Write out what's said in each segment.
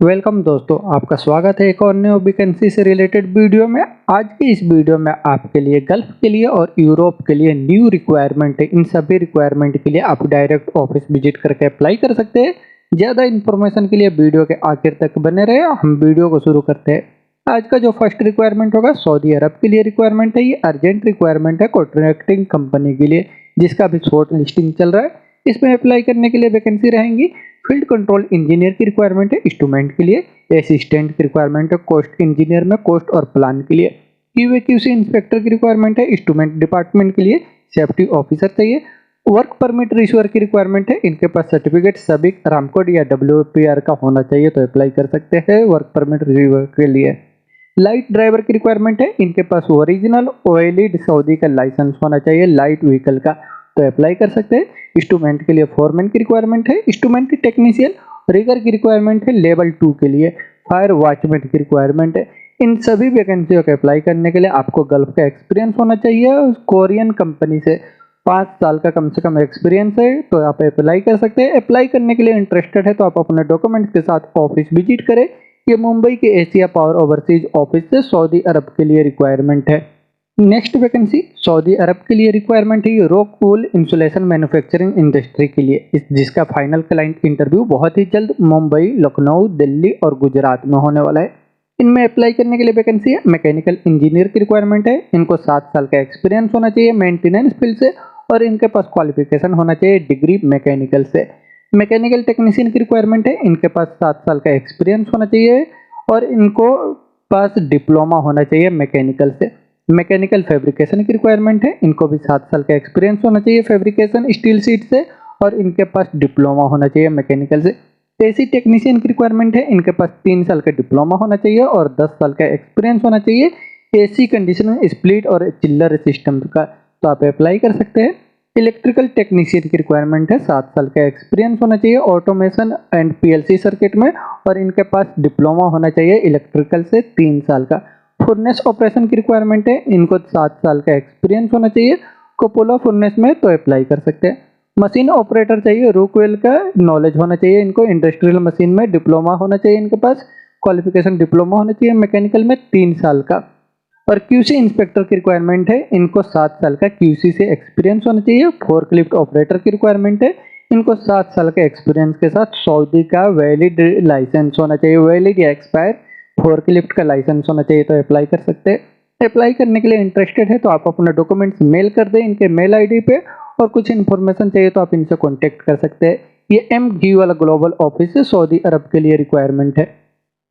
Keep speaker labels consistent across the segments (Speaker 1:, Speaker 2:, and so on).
Speaker 1: Welcome दोस्तों, आपका स्वागत है एक और न्यू वैकेंसी से रिलेटेड वीडियो में। आज की इस वीडियो में आपके लिए गल्फ के लिए और यूरोप के लिए न्यू रिक्वायरमेंट है। इन सभी रिक्वायरमेंट के लिए आप डायरेक्ट ऑफिस विजिट करके अप्लाई कर सकते हैं। ज़्यादा इन्फॉर्मेशन के लिए वीडियो के आखिर तक बने रहे। हम वीडियो को शुरू करते हैं। आज का जो फर्स्ट रिक्वायरमेंट होगा सऊदी अरब के लिए रिक्वायरमेंट है। ये अर्जेंट रिक्वायरमेंट है कॉन्ट्रैक्टिंग कंपनी के लिए, जिसका अभी शॉर्ट लिस्टिंग चल रहा है। इसमें अप्लाई करने के लिए वैकेंसी रहेंगी। फील्ड कंट्रोल इंजीनियर की रिक्वायरमेंट है इंस्ट्रूमेंट के लिए। असिस्टेंट की रिक्वायरमेंट है कॉस्ट इंजीनियर में कॉस्ट और प्लान के लिए। क्यूए क्यूसी इंस्पेक्टर की रिक्वायरमेंट है इंस्ट्रूमेंट डिपार्टमेंट के लिए। सेफ्टी ऑफिसर चाहिए। वर्क परमिट रिश्योर की रिक्वायरमेंट है। इनके पास सर्टिफिकेट सभी रामकोड या WPR का होना चाहिए तो अप्लाई कर सकते हैं वर्क परमिट रिश्योर के लिए। लाइट ड्राइवर की रिक्वायरमेंट है। इनके पास ओरिजिनल वैलिड सऊदी का लाइसेंस होना चाहिए लाइट व्हीकल का, तो अप्लाई कर सकते हैं। इंस्ट्रूमेंट के लिए फोरमैन की रिक्वायरमेंट है। इंस्ट्रूमेंट टेक्नीशियन रिगर की रिक्वायरमेंट है लेवल 2 के लिए। फायर वॉचमैन की रिक्वायरमेंट है। इन सभी वैकेंसियों के अप्लाई करने के लिए आपको गल्फ का एक्सपीरियंस होना चाहिए। कोरियन कंपनी से 5 साल का कम से कम एक्सपीरियंस है तो आप अप्लाई कर सकते हैं। अप्लाई करने के लिए इंटरेस्टेड है तो आप अपने डॉक्यूमेंट्स के साथ ऑफिस विजिट करें। ये मुंबई के एशिया पावर ओवरसीज ऑफिस से सऊदी अरब के लिए रिक्वायरमेंट है। नेक्स्ट वैकेंसी सऊदी अरब के लिए रिक्वायरमेंट है rock wool insulation manufacturing industry के लिए, जिसका फाइनल क्लाइंट इंटरव्यू बहुत ही जल्द मुंबई, लखनऊ, दिल्ली और गुजरात में होने वाला है। इनमें अप्लाई करने के लिए वैकेंसी है। मैकेनिकल इंजीनियर की रिक्वायरमेंट है। इनको 7 साल का एक्सपीरियंस होना चाहिए मेंटेनेंस फील्ड से और इनके पास क्वालिफिकेशन होना चाहिए डिग्री मैकेनिकल से। मैकेनिकल टेक्नीशियन की रिक्वायरमेंट है। इनके पास 7 साल का एक्सपीरियंस होना चाहिए और इनको पास डिप्लोमा होना चाहिए मैकेनिकल से। मैकेनिकल फैब्रिकेशन की रिक्वायरमेंट है। इनको भी 7 साल का एक्सपीरियंस होना चाहिए फैब्रिकेशन स्टील शीट से और इनके पास डिप्लोमा होना चाहिए मैकेनिकल से। एसी टेक्नीशियन की रिक्वायरमेंट है। इनके पास 3 साल का डिप्लोमा होना चाहिए और 10 साल का एक्सपीरियंस होना चाहिए एसी कंडीशनर स्प्लिट और चिल्लर सिस्टम का, तो आप अप्लाई कर सकते हैं। इलेक्ट्रिकल टेक्नीशियन की रिक्वायरमेंट है। 7 साल का एक्सपीरियंस होना चाहिए ऑटोमेशन एंड PLC सर्किट में और इनके पास डिप्लोमा होना चाहिए इलेक्ट्रिकल से 3 साल का। फुर्नेस ऑपरेशन की रिक्वायरमेंट है। इनको 7 साल का एक्सपीरियंस होना चाहिए कोपोला फुर्नेस में, तो अप्लाई कर सकते हैं। मशीन ऑपरेटर चाहिए रूकवेल का नॉलेज होना चाहिए इनको। इंडस्ट्रियल मशीन में डिप्लोमा होना चाहिए इनके पास। क्वालिफिकेशन डिप्लोमा होना चाहिए मैकेनिकल में 3 साल का। और QC इंस्पेक्टर की रिक्वायरमेंट है। इनको 7 साल का QC से एक्सपीरियंस होना चाहिए। फोर्कलिफ्ट ऑपरेटर की रिक्वायरमेंट है। इनको 7 साल का एक्सपीरियंस के साथ सऊदी का वैलिड लाइसेंस होना चाहिए, वैलिड या एक्सपायर फोर्कलिफ्ट का लाइसेंस होना चाहिए, तो अप्लाई कर सकते हैं। अप्लाई करने के लिए इंटरेस्टेड है तो आप अपने डॉक्यूमेंट्स मेल कर दें इनके मेल ID पे और कुछ इन्फॉर्मेशन चाहिए तो आप इनसे कॉन्टेक्ट कर सकते हैं। ये MG वाला ग्लोबल ऑफिस से सऊदी अरब के लिए रिक्वायरमेंट है।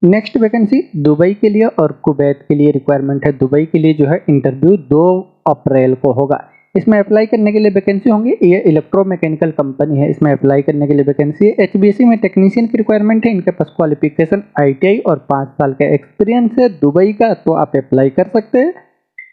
Speaker 1: नेक्स्ट वैकेंसी दुबई के लिए और कुवैत के लिए रिक्वायरमेंट है। दुबई के लिए जो है इंटरव्यू 2 अप्रैल को होगा। इसमें अप्लाई करने के लिए वैकेंसी होंगी। ये इलेक्ट्रोमैकेनिकल कंपनी है। इसमें अप्लाई करने के लिए वैकेंसी है। HBC में टेक्नीशियन की रिक्वायरमेंट है। इनके पास क्वालिफिकेशन ITI और 5 साल का एक्सपीरियंस है दुबई का, तो आप अप्लाई कर सकते हैं।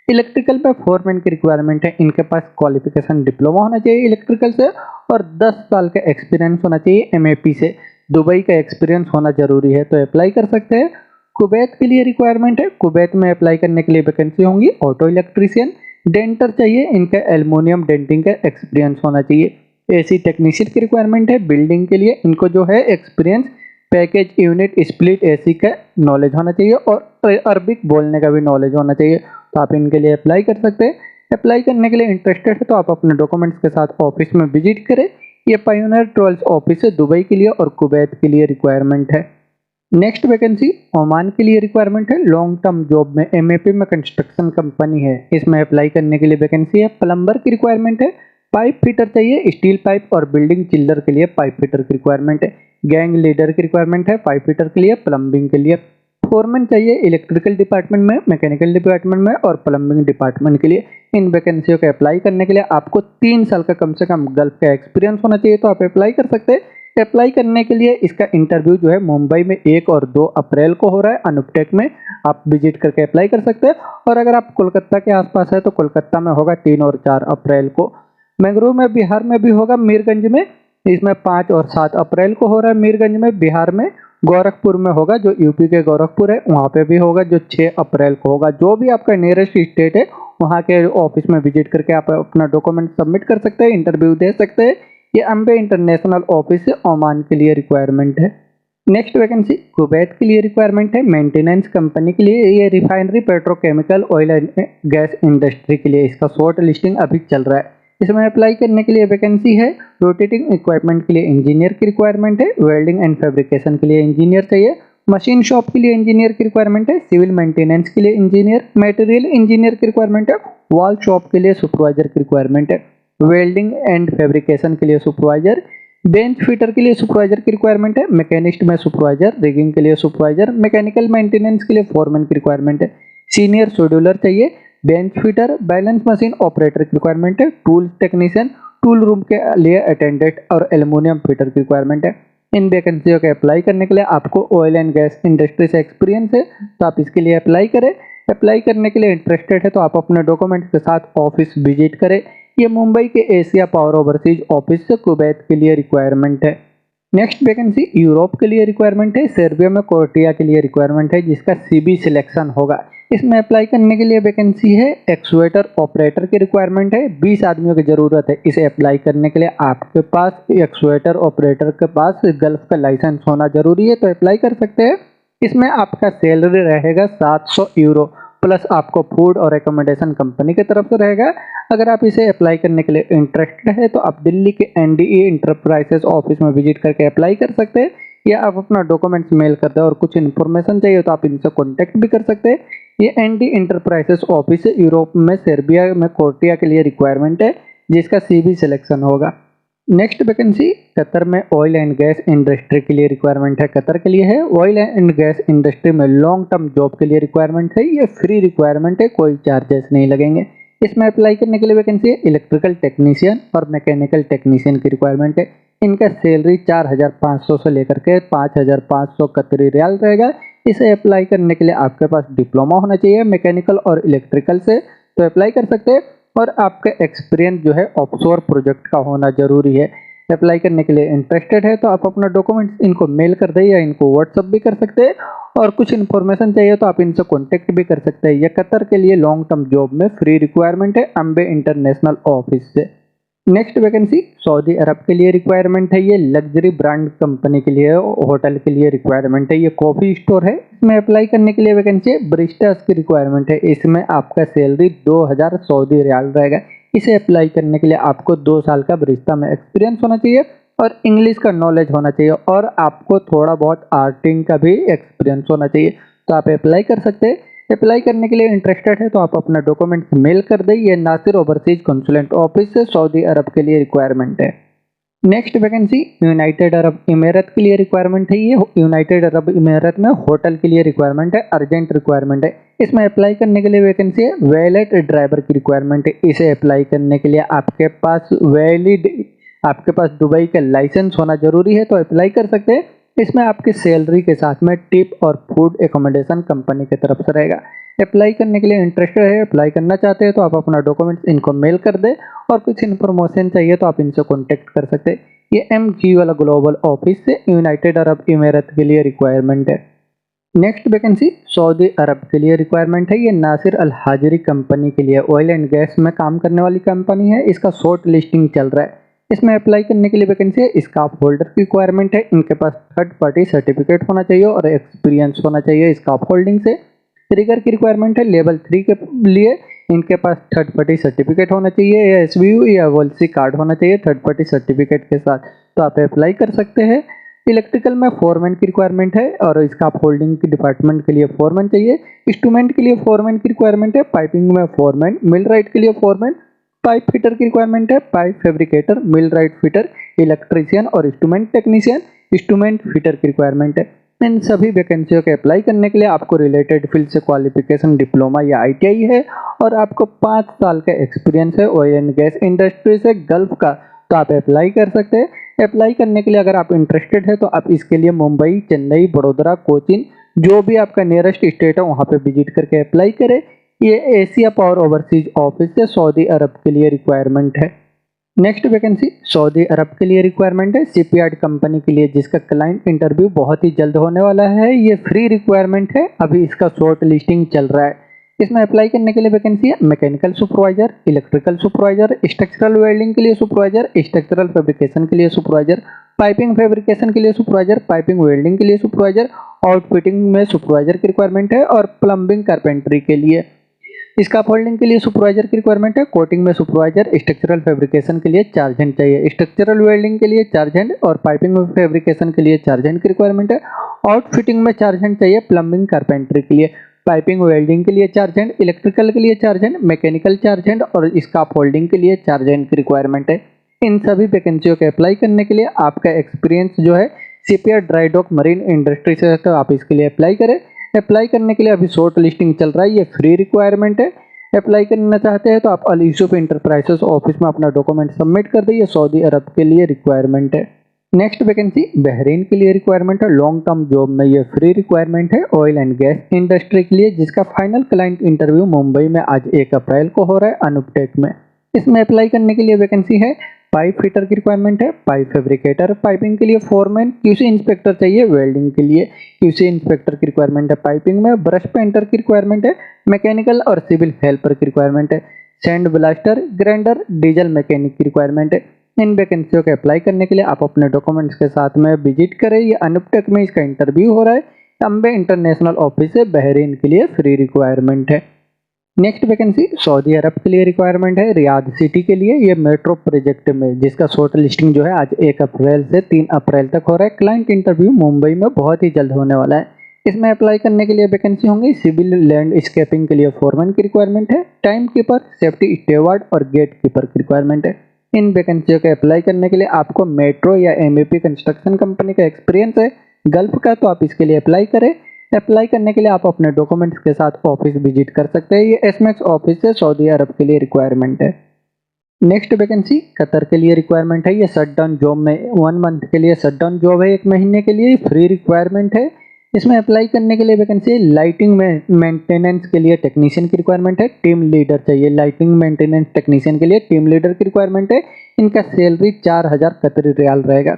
Speaker 1: इलेक्ट्रिकल में फोरमैन की रिक्वायरमेंट है। इनके पास क्वालिफिकेशन डिप्लोमा होना चाहिए इलेक्ट्रिकल से और 10 साल का एक्सपीरियंस होना चाहिए MAP से। दुबई का एक्सपीरियंस होना जरूरी है, तो अप्लाई कर सकते हैं। कुवैत के लिए रिक्वायरमेंट है। कुवैत में अप्लाई करने के लिए वैकेंसी होंगी ऑटो इलेक्ट्रीशियन, डेंटर चाहिए। इनका एल्युमिनियम डेंटिंग का एक्सपीरियंस होना चाहिए। AC टेक्नीशियन की रिक्वायरमेंट है बिल्डिंग के लिए। इनको जो है experience package unit split AC का नॉलेज होना चाहिए और अरबिक बोलने का भी नॉलेज होना चाहिए, तो आप इनके लिए अप्लाई कर सकते हैं। अप्लाई करने के लिए इंटरेस्टेड है तो आप अपने डॉक्यूमेंट्स के साथ ऑफिस में विजिट करें। ये पायोनियर ट्रेवल्स ऑफिस है दुबई के लिए और कुवैत के लिए रिक्वायरमेंट है। नेक्स्ट वैकेंसी ओमान के लिए रिक्वायरमेंट है। लॉन्ग टर्म जॉब में MAP में कंस्ट्रक्शन कंपनी है। इसमें अप्लाई करने के लिए वैकेंसी है। प्लम्बर की रिक्वायरमेंट है। पाइप फिटर चाहिए स्टील पाइप और बिल्डिंग चिल्लर के लिए पाइप फिटर की रिक्वायरमेंट है। गैंग लीडर की रिक्वायरमेंट है पाइप फिटर के लिए, प्लम्बिंग के लिए। फोरमैन चाहिए इलेक्ट्रिकल डिपार्टमेंट में, मैकेनिकल डिपार्टमेंट में और प्लम्बिंग डिपार्टमेंट के लिए। इन वैकेंसियों के अप्लाई करने के लिए आपको 3 साल का कम से कम गल्फ का एक्सपीरियंस होना चाहिए, तो आप अप्लाई कर सकते हैं। अप्लाई करने के लिए इसका इंटरव्यू जो है मुंबई में 1 और 2 अप्रैल को हो रहा है अनुपटेक में। आप विजिट करके अप्लाई कर सकते हैं। और अगर आप कोलकाता के आसपास है तो कोलकाता में होगा 3 और 4 अप्रैल को। मंगरू में बिहार में भी होगा मीरगंज में, इसमें 5 और 7 अप्रैल को हो रहा है मीरगंज में बिहार में। गोरखपुर में होगा जो यूपी के गोरखपुर है वहाँ पे भी होगा जो 6 अप्रैल को होगा। जो भी आपका नियरेस्ट स्टेट है वहाँ के ऑफिस में विजिट करके आप अपना डॉक्यूमेंट सबमिट कर सकते हैं, इंटरव्यू दे सकते हैं। ये अम्बे इंटरनेशनल ऑफिस ओमान के लिए रिक्वायरमेंट है। नेक्स्ट वैकेंसी कुवैत के लिए रिक्वायरमेंट है, मेंटेनेंस कंपनी के लिए। ये refinery, petrochemical, oil and gas industry के लिए इसका शॉर्ट लिस्टिंग अभी चल रहा है। इसमें अप्लाई करने के लिए वैकेंसी है, रोटेटिंग इक्विपमेंट के लिए इंजीनियर की रिक्वायरमेंट है, वेल्डिंग एंड फैब्रिकेशन के लिए इंजीनियर चाहिए, मशीन शॉप के लिए इंजीनियर की रिक्वायरमेंट है, सिविल मेंटेनेंस के लिए इंजीनियर, मटेरियल इंजीनियर की रिक्वायरमेंट है, वॉल शॉप के लिए सुपरवाइजर की रिक्वायरमेंट है, वेल्डिंग एंड फैब्रिकेशन के लिए सुपरवाइजर, बेंच फिटर के लिए सुपरवाइजर की रिक्वायरमेंट है, मैकेनिस्ट में सुपरवाइजर, रिगिंग के लिए सुपरवाइजर, मैकेनिकल मेंटेनेंस के लिए फोरमैन की रिक्वायरमेंट है, सीनियर शेड्यूलर चाहिए, bench fitter, balance machine operator की रिक्वायरमेंट है, टूल टेक्नीशियन, टूल रूम के लिए अटेंडेंट और एल्युमिनियम फिटर की रिक्वायरमेंट है। इन वैकेंसियों के अप्लाई करने के लिए आपको ऑयल एंड गैस इंडस्ट्री से एक्सपीरियंस है तो आप इसके लिए अप्लाई करें। अप्लाई करने के लिए इंटरेस्टेड है तो आप अपने डॉक्यूमेंट्स के साथ ऑफिस विजिट करें। ये मुंबई के एशिया पावर ओवरसीज ऑफिस से कुवैत के लिए रिक्वायरमेंट है। नेक्स्ट वैकेंसी यूरोप के लिए रिक्वायरमेंट है, सर्बिया में कोर्टिया के लिए रिक्वायरमेंट है जिसका सीबी सिलेक्शन होगा। इसमें अप्लाई करने के लिए वैकेंसी है, एक्चुएटर ऑपरेटर की रिक्वायरमेंट है, 20 आदमियों की जरूरत है। इसे अप्लाई करने के लिए आपके पास एक्चुएटर ऑपरेटर के पास गल्फ का लाइसेंस होना जरूरी है तो अप्लाई कर सकते हैं। इसमें आपका सैलरी रहेगा 700 यूरो प्लस आपको फूड और एकोमोडेशन कंपनी की तरफ से रहेगा। अगर आप इसे अप्लाई करने के लिए इंटरेस्टेड है तो आप दिल्ली के एनडीए इंटरप्राइजेस ऑफिस में विजिट करके अप्लाई कर सकते हैं या आप अपना डॉक्यूमेंट्स मेल कर दे और कुछ इन्फॉर्मेशन चाहिए तो आप इनसे कॉन्टेक्ट भी कर सकते हैं। ये एनडी इंटरप्राइजेस ऑफिस यूरोप में सर्बिया में कोर्टिया के लिए रिक्वायरमेंट है जिसका सीबी सिलेक्शन होगा। नेक्स्ट वैकेंसी कतर में ऑयल एंड गैस इंडस्ट्री के लिए रिक्वायरमेंट है, कतर के लिए है। ऑयल एंड गैस इंडस्ट्री में लॉन्ग टर्म जॉब के लिए रिक्वायरमेंट है, ये फ्री रिक्वायरमेंट है, कोई चार्जेस नहीं लगेंगे। इसमें अप्लाई करने के लिए वैकेंसी है, इलेक्ट्रिकल टेक्नीशियन और मैकेनिकल टेक्नीशियन की रिक्वायरमेंट है। इनका सैलरी 4,500 से लेकर के 5,500 कतरी रियाल रहेगा। इसे अप्लाई करने के लिए आपके पास डिप्लोमा होना चाहिए मैकेनिकल और इलेक्ट्रिकल से तो अप्लाई कर सकते हैं और आपका एक्सपीरियंस जो है ऑफशोर प्रोजेक्ट का होना जरूरी है। अप्लाई करने के लिए इंटरेस्टेड है तो आप अपना डॉक्यूमेंट्स इनको मेल कर दें या इनको व्हाट्सअप भी कर सकते हैं और कुछ इन्फॉर्मेशन चाहिए तो आप इनसे कॉन्टेक्ट भी कर सकते हैं। यह कतर के लिए लॉन्ग टर्म जॉब में फ्री रिक्वायरमेंट है अम्बे इंटरनेशनल ऑफिस से। नेक्स्ट वैकेंसी सऊदी अरब के लिए रिक्वायरमेंट है, ये लग्जरी ब्रांड कंपनी के लिए होटल के लिए रिक्वायरमेंट है, ये कॉफी स्टोर है। इसमें अप्लाई करने के लिए वैकेंसी बरिस्टास की रिक्वायरमेंट है। इसमें आपका सैलरी 2,000 सऊदी रियाल रहेगा। इसे अप्लाई करने के लिए आपको 2 साल का बरिस्ता में एक्सपीरियंस होना चाहिए और इंग्लिश का नॉलेज होना चाहिए और आपको थोड़ा बहुत आर्टिंग का भी एक्सपीरियंस होना चाहिए तो आप अप्लाई कर सकते हैं। अप्लाई करने के लिए इंटरेस्टेड है तो आप अपना डॉक्यूमेंट्स मेल कर दें। ये नासिर ओवरसीज कंसुलेंट ऑफिस से सऊदी अरब के लिए रिक्वायरमेंट है। नेक्स्ट वैकेंसी यूनाइटेड अरब इमारत के लिए रिक्वायरमेंट है, ये यूनाइटेड अरब इमारत में होटल के लिए रिक्वायरमेंट है, अर्जेंट रिक्वायरमेंट है। इसमें अप्लाई करने के लिए वैकेंसी है, वैलेट ड्राइवर की रिक्वायरमेंट है। इसे अप्लाई करने के लिए आपके पास दुबई का लाइसेंस होना जरूरी है तो अप्लाई कर सकते हैं। इसमें आपके सैलरी के साथ में टिप और फूड एकोमोडेशन कंपनी की तरफ से रहेगा। अप्लाई करने के लिए इंटरेस्टेड है, अप्लाई करना चाहते हैं तो आप अपना डॉक्यूमेंट्स इनको मेल कर दें और कुछ इन्फॉर्मेशन चाहिए तो आप इनसे कॉन्टेक्ट कर सकते हैं। ये एमजी वाला ग्लोबल ऑफिस से यूनाइटेड अरब इमारत के लिए रिक्वायरमेंट है। नेक्स्ट वैकेंसी सऊदी अरब के लिए रिक्वायरमेंट है, ये नासिर अल हाजरी कंपनी के लिए ऑयल एंड गैस में काम करने वाली कंपनी है। इसका शॉर्ट लिस्टिंग चल रहा है। इसमें अप्लाई करने के लिए वैकेंसी है, स्काफ होल्डर की रिक्वायरमेंट है। इनके पास थर्ड पार्टी सर्टिफिकेट होना चाहिए और एक्सपीरियंस होना चाहिए स्काफ होल्डिंग से। रिगर की रिक्वायरमेंट है, लेवल 3 के लिए इनके पास थर्ड पार्टी सर्टिफिकेट होना चाहिए या एसवीयू या वॉल्सी कार्ड होना चाहिए थर्ड पार्टी सर्टिफिकेट के साथ तो आप अप्लाई कर सकते हैं। इलेक्ट्रिकल में फोरमैन की रिक्वायरमेंट है और स्काफ होल्डिंग की डिपार्टमेंट के लिए फोरमैन चाहिए। इंस्ट्रूमेंट के लिए फोरमैन की रिक्वायरमेंट है, पाइपिंग में फोरमैन, मिल राइट के लिए फोरमैन, पाइप फिटर की रिक्वायरमेंट है, पाइप फैब्रिकेटर, मिल राइट फिटर, इलेक्ट्रीशियन और इंस्ट्रूमेंट टेक्नीशियन, इंस्ट्रूमेंट फिटर की रिक्वायरमेंट है। इन सभी वैकेंसियों के अप्लाई करने के लिए आपको रिलेटेड फील्ड से क्वालिफिकेशन डिप्लोमा या आईटीआई है और आपको 5 साल का एक्सपीरियंस है ऑयल एंड गैस इंडस्ट्री से गल्फ का तो आप अप्लाई कर सकते हैं। अप्लाई करने के लिए अगर आप इंटरेस्टेड है तो आप इसके लिए मुंबई, चेन्नई, बड़ोदरा, कोचीन जो भी आपका नियरेस्ट स्टेट है वहाँ पे विजिट करके अप्लाई करें। ये एशिया पावर ओवरसीज ऑफिस से सऊदी अरब के लिए रिक्वायरमेंट है। नेक्स्ट वैकेंसी सऊदी अरब के लिए रिक्वायरमेंट है, शिपयार्ड कंपनी के लिए जिसका क्लाइंट इंटरव्यू बहुत ही जल्द होने वाला है। ये फ्री रिक्वायरमेंट है, अभी इसका शॉर्ट लिस्टिंग चल रहा है। इसमें अप्लाई करने के लिए वैकेंसी है, mechanical supervisor, electrical supervisor, structural welding के लिए सुपरवाइजर, स्ट्रक्चरल फैब्रिकेशन के लिए सुपरवाइजर, पाइपिंग फैब्रिकेशन के लिए सुपरवाइजर, पाइपिंग वेल्डिंग के लिए सुपरवाइजर, आउटफिटिंग में सुपरवाइजर की रिक्वायरमेंट है और प्लम्बिंग कारपेंटरी के लिए स्कैफोल्डिंग के लिए सुपरवाइजर की रिक्वायरमेंट है। कोटिंग में सुपरवाइजर, स्ट्रक्चरल फैब्रिकेशन के लिए 4 हैंड चाहिए, स्ट्रक्चरल वेल्डिंग के लिए 4 हैंड और पाइपिंग फैब्रिकेशन के लिए 4 हैंड की रिक्वायरमेंट है। आउटफिटिंग में 4 हैंड चाहिए, प्लम्बिंग कारपेंटरी के लिए, पाइपिंग वेल्डिंग के लिए 4 हैंड, इलेक्ट्रिकल के लिए 4 हैंड, मैकेनिकल 4 हैंड और स्कैफोल्डिंग के लिए 4 हैंड की रिक्वायरमेंट है। इन सभी वैकेंसियों के अप्लाई करने के लिए आपका एक्सपीरियंस जो है shipyard, dry dock, marine industry से है, तो आप इसके लिए अप्लाई करें। अप्लाई करने के लिए अभी शॉर्ट लिस्टिंग चल रहा है, ये फ्री रिक्वायरमेंट है। अप्लाई करना चाहते हैं तो आप अल यूसुफ इंटरप्राइजेस ऑफिस में अपना डॉक्यूमेंट सबमिट कर दीजिए। सऊदी अरब के लिए रिक्वायरमेंट है। नेक्स्ट वैकेंसी बहरीन के लिए रिक्वायरमेंट है, लॉन्ग टर्म जॉब में ये फ्री रिक्वायरमेंट है, ऑयल एंड गैस इंडस्ट्री के लिए, जिसका फाइनल क्लाइंट इंटरव्यू मुंबई में आज 1 अप्रैल को हो रहा है अनुपटेक में। इसमें अप्लाई करने के लिए वैकेंसी है, पाइप फिटर की रिक्वायरमेंट है, पाइप फैब्रिकेटर, पाइपिंग के लिए फोरमैन, क्यूसी इंस्पेक्टर चाहिए, वेल्डिंग के लिए क्यूसी इंस्पेक्टर की रिक्वायरमेंट है, पाइपिंग में ब्रश पेंटर की रिक्वायरमेंट है, मैकेनिकल और सिविल हेल्पर की रिक्वायरमेंट है, sand blaster, grinder, diesel mechanic की रिक्वायरमेंट है। इन वैकेंसियों के अप्लाई करने के लिए आप अपने डॉक्यूमेंट्स के साथ में विजिट करें। ये अनुपटेक में इसका इंटरव्यू हो रहा है, अम्बे इंटरनेशनल ऑफिस से बहरीन के लिए फ्री रिक्वायरमेंट है। नेक्स्ट वैकेंसी सऊदी अरब के लिए रिक्वायरमेंट है, रियाद सिटी के लिए, ये मेट्रो प्रोजेक्ट में, जिसका शॉर्ट लिस्टिंग जो है आज 1 अप्रैल से 3 अप्रैल तक हो रहा है। क्लाइंट इंटरव्यू मुंबई में बहुत ही जल्द होने वाला है। इसमें अप्लाई करने के लिए वैकेंसी होंगी, सिविल लैंडस्केपिंग के लिए फोरमैन की रिक्वायरमेंट है, टाइम कीपर, सेफ्टी स्टेवर्ड और गेट कीपर की रिक्वायरमेंट है। इन वैकेंसियों के अप्लाई करने के लिए आपको मेट्रो या एमएपी कंस्ट्रक्शन कंपनी का एक्सपीरियंस है गल्फ का, तो आप इसके लिए अप्लाई करें। अप्लाई करने के लिए आप अपने डॉक्यूमेंट्स के साथ ऑफिस विजिट कर सकते हैं। ये एसमैक्स ऑफिस से सऊदी अरब के लिए रिक्वायरमेंट है। नेक्स्ट वैकेंसी कतर के लिए रिक्वायरमेंट है, ये शटडाउन जॉब में 1 मंथ के लिए शटडाउन जॉब है, 1 महीने के लिए फ्री रिक्वायरमेंट है। इसमें अप्लाई करने के लिए वैकेंसी लाइटिंग में मेंटेनेंस के लिए टेक्नीशियन की रिक्वायरमेंट है, टीम लीडर चाहिए, लाइटिंग मेंटेनेंस टेक्नीशियन के लिए टीम लीडर की रिक्वायरमेंट है। इनका सैलरी 4000 कतरी रियाल रहेगा।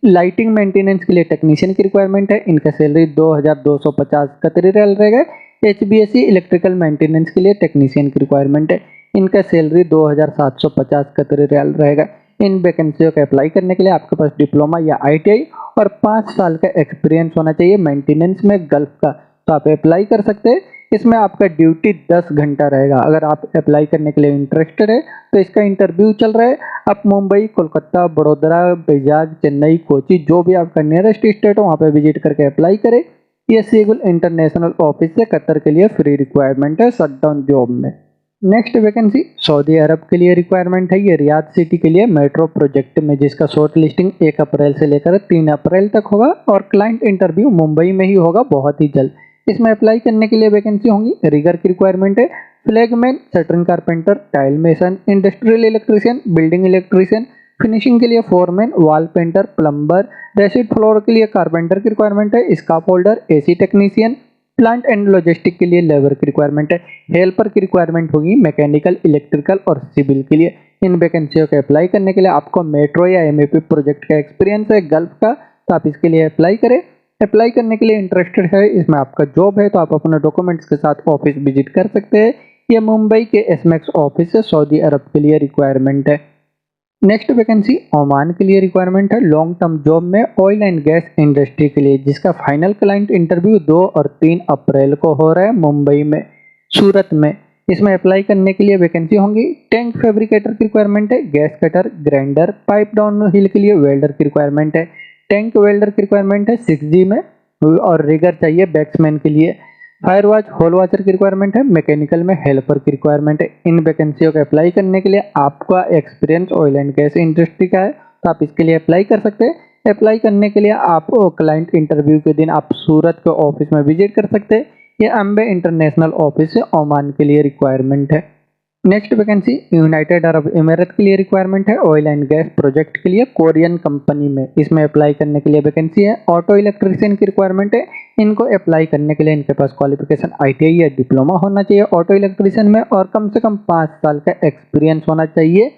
Speaker 1: लाइटिंग मेंटेनेंस के लिए टेक्नीशियन की रिक्वायरमेंट है, इनका सैलरी 2250 कतरी रियाल रहेगा। एचबीएससी इलेक्ट्रिकल मेंटेनेंस के लिए टेक्नीशियन की रिक्वायरमेंट है, इनका सैलरी 2750 कतरी रियाल रहेगा। इन वैकेंसियों का अप्लाई करने के लिए आपके पास डिप्लोमा या आईटीआई और 5 साल का एक्सपीरियंस होना चाहिए मेंटेनेंस में गल्फ का, तो आप अप्लाई कर सकते हैं। इसमें आपका ड्यूटी 10 घंटा रहेगा। अगर आप अप्लाई करने के लिए इंटरेस्टेड है तो इसका इंटरव्यू चल रहा है। आप मुंबई, कोलकाता, बड़ोदरा, बेजाग, चेन्नई, कोची, जो भी आपका नियरेस्ट स्टेट हो वहाँ पे विजिट करके अप्लाई करें। ये सिविल इंटरनेशनल ऑफिस से कतर के लिए फ्री रिक्वायरमेंट है शटडाउन जॉब में। नेक्स्ट वैकेंसी सऊदी अरब के लिए रिक्वायरमेंट है, ये रियाद सिटी के लिए मेट्रो प्रोजेक्ट में, जिसका शॉर्ट लिस्टिंग 1 अप्रैल से लेकर 3 अप्रैल तक होगा और क्लाइंट इंटरव्यू मुंबई में ही होगा बहुत ही जल्द। इसमें अप्लाई करने के लिए वैकेंसी होंगी, रिगर की रिक्वायरमेंट है, flagman, shuttering carpenter, tile mason, industrial electrician, building electrician, finishing के लिए foreman, wall painter, plumber, raised floor के लिए कारपेंटर की रिक्वायरमेंट है, scaffolder, AC technician, plant and logistic के लिए लेबर की रिक्वायरमेंट है, हेल्पर की रिक्वायरमेंट होगी मैकेनिकल, इलेक्ट्रिकल और सिविल के लिए। इन वैकेंसियों के अप्लाई करने के लिए आपको मेट्रो या एमएपी प्रोजेक्ट का एक्सपीरियंस है गल्फ का, तो आप इसके लिए अप्लाई करें। अप्लाई करने के लिए इंटरेस्टेड है, इसमें आपका जॉब है, तो आप अपने डॉक्यूमेंट्स के साथ ऑफिस विजिट कर सकते हैं। ये मुंबई के एसमैक्स ऑफिस से सऊदी अरब के लिए रिक्वायरमेंट है। नेक्स्ट वैकेंसी ओमान के लिए रिक्वायरमेंट है, लॉन्ग टर्म जॉब में ऑयल एंड गैस इंडस्ट्री के लिए, जिसका फाइनल क्लाइंट इंटरव्यू 2 और 3 अप्रैल को हो रहा है मुंबई में, सूरत में। इसमें अप्लाई करने के लिए वैकेंसी होंगी, टैंक फैब्रिकेटर की रिक्वायरमेंट है, gas cutter, grinder, pipe down hill के लिए वेल्डर की रिक्वायरमेंट है, टैंक वेल्डर की रिक्वायरमेंट है 6G में, और रिगर चाहिए बैट्समैन के लिए, फायर वॉच, होल वॉचर की रिक्वायरमेंट है, मैकेनिकल में हेल्पर की रिक्वायरमेंट है। इन वैकेंसियों को अप्लाई करने के लिए आपका experience oil and gas industry का है, तो आप इसके लिए अप्लाई कर सकते हैं। अप्लाई करने के लिए आप क्लाइंट इंटरव्यू के दिन आप सूरत के ऑफिस में विजिट कर सकते हैं। ये अम्बे इंटरनेशनल ऑफिस से ओमान के लिए रिक्वायरमेंट है। Next vacancy United Arab emirate के लिए रिक्वायरमेंट है, ऑयल एंड गैस प्रोजेक्ट के लिए, कोरियन कंपनी में। इसमें अप्लाई करने के लिए वैकेंसी है, ऑटो इलेक्ट्रीशियन की रिक्वायरमेंट है। इनको अप्लाई करने के लिए इनके पास क्वालिफिकेशन आईटीआई या डिप्लोमा होना चाहिए ऑटो इलेक्ट्रीशियन में, और कम से कम 5 साल का एक्सपीरियंस होना चाहिए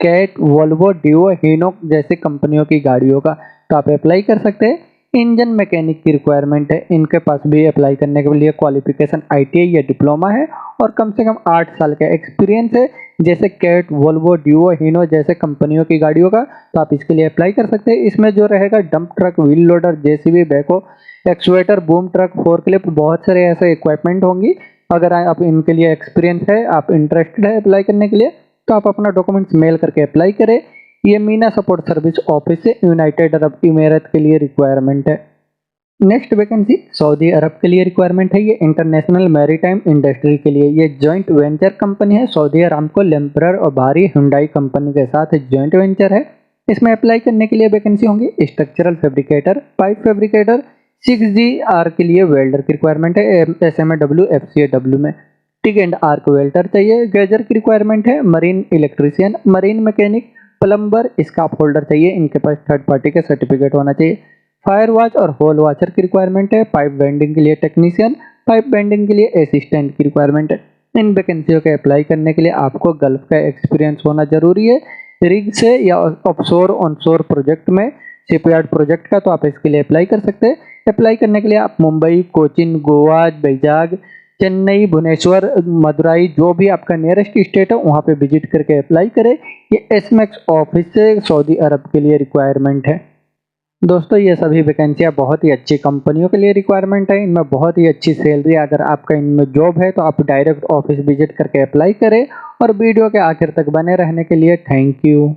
Speaker 1: कैट, वोल्वो, डिओ, हीनो जैसे कंपनियों की गाड़ियों का, तो आप अप्लाई कर सकते हैं। इंजन मैकेनिक की रिक्वायरमेंट है, इनके पास भी अप्लाई करने के लिए क्वालिफिकेशन आईटीआई या डिप्लोमा है और कम से कम 8 साल का एक्सपीरियंस है। जैसे कैट, वोल्वो, ड्यूओ, हीनो जैसे कंपनियों की गाड़ियों का, तो आप इसके लिए अप्लाई कर सकते हैं। इसमें जो रहेगा dump truck, wheel loader, JCB, backhoe, excavator, boom truck, forklift, बहुत सारे ऐसे इक्विपमेंट होंगी। अगर आप इनके लिए एक्सपीरियंस है, आप इंटरेस्टेड है अप्लाई करने के लिए, तो आप अपना डॉक्यूमेंट्स मेल करके अप्लाई करें। ये मीना सपोर्ट सर्विस ऑफिस से यूनाइटेड अरब इमीरात के लिए रिक्वायरमेंट है। नेक्स्ट वैकेंसी सऊदी अरब के लिए रिक्वायरमेंट है। ये इंटरनेशनल मैरीटाइम इंडस्ट्री के लिए ये जॉइंट वेंचर कंपनी है। सऊदी अरामको, लेम्परर और भारी हुंडई कंपनी के साथ जॉइंट वेंचर है। इसमें अप्लाई करने के लिए वैकेंसी होंगी structural fabricator, pipe fabricator, 6G के लिए वेल्डर की रिक्वायरमेंट है, SMAW, FCAW में। टिक एंड आर्क वेल्डर चाहिए। गेजर की रिक्वायरमेंट है। Marine electrician, marine mechanic, plumber, scarf holder चाहिए। इनके पास थर्ड पार्टी का सर्टिफिकेट होना चाहिए। फायर वॉच और होल वॉचर की रिक्वायरमेंट है। पाइप बेंडिंग के लिए टेक्नीशियन, पाइप बेंडिंग के लिए असिस्टेंट की रिक्वायरमेंट है। इन वैकेंसियों के अप्लाई करने के लिए आपको गल्फ का एक्सपीरियंस होना जरूरी है, रिग से या ऑफशोर ऑनशोर प्रोजेक्ट में, शिपयार्ड प्रोजेक्ट का, तो आप इसके लिए अप्लाई कर सकते हैं। अप्लाई करने के लिए आप मुंबई, कोचिन, गोवा, बैजाग, चेन्नई, भुवनेश्वर, मदुराई, जो भी आपका नियरेस्ट स्टेट है वहाँ पे विजिट करके अप्लाई करें। ये एसमैक्स ऑफिस से सऊदी अरब के लिए रिक्वायरमेंट है। दोस्तों ये सभी वैकेंसियाँ बहुत ही अच्छी कंपनियों के लिए रिक्वायरमेंट है। इनमें बहुत ही अच्छी सैलरी है। अगर आपका इनमें जॉब है तो आप डायरेक्ट ऑफिस विजिट करके अप्लाई करें। और वीडियो के आखिर तक बने रहने के लिए थैंक यू।